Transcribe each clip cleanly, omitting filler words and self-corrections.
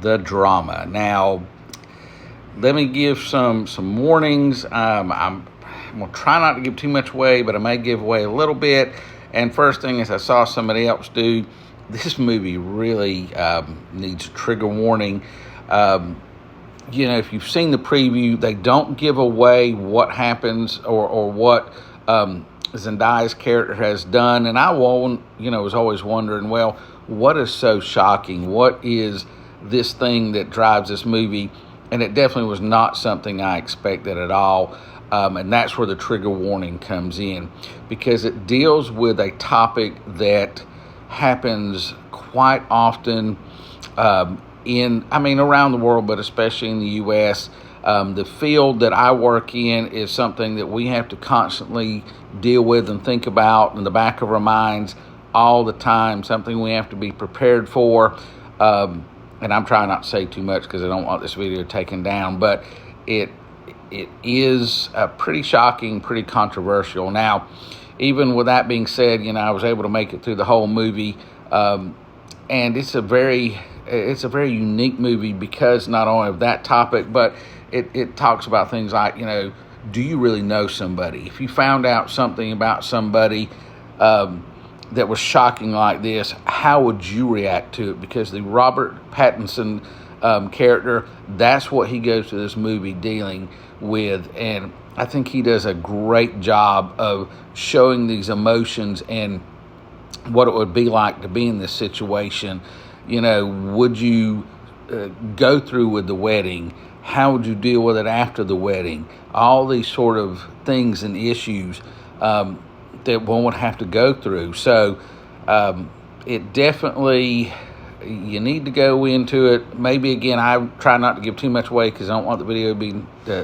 The Drama. Now, let me give some warnings. I'm going to try not to give too much away, but I may give away a little bit. And first thing is, I saw somebody else do. This movie really needs a trigger warning. If you've seen the preview, they don't give away what happens or what Zendaya's character has done. And I was always wondering, well, what is so shocking? What is this thing that drives this movie? And it definitely was not something I expected at all. And that's where the trigger warning comes in, because it deals with a topic that happens quite often around the world, but especially in the U.S. The field that I work in is something that we have to constantly deal with and think about in the back of our minds all the time, something we have to be prepared for. And I'm trying not to say too much because I don't want this video taken down, but it is pretty shocking, pretty controversial. Now, even with that being said, I was able to make it through the whole movie, and it's a very unique movie because not only of that topic, but it talks about things like, do you really know somebody? If you found out something about somebody that was shocking like this, how would you react to it? Because the Robert Pattinson character, that's what he goes to this movie dealing with, and I think he does a great job of showing these emotions and what it would be like to be in this situation. Would you go through with the wedding? How would you deal with it after the wedding? All these sort of things and issues that one would have to go through. So it definitely, you need to go into it. Maybe, again, I try not to give too much away because I don't want the video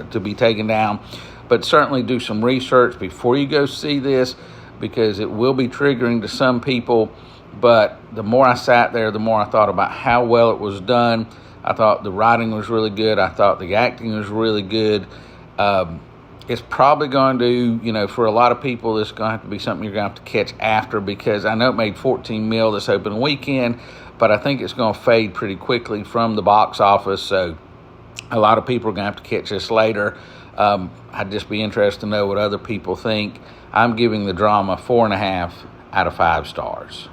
to be taken down. But certainly do some research before you go see this, because it will be triggering to some people. But the more I sat there, the more I thought about how well it was done. I thought the writing was really good. I thought the acting was really good. It's probably going to, for a lot of people, this is going to have to be something you're going to have to catch after, because I know it made $14 million this opening weekend, but I think it's going to fade pretty quickly from the box office. So a lot of people are going to have to catch this later. I'd just be interested to know what other people think. I'm giving The Drama 4.5 out of 5 stars.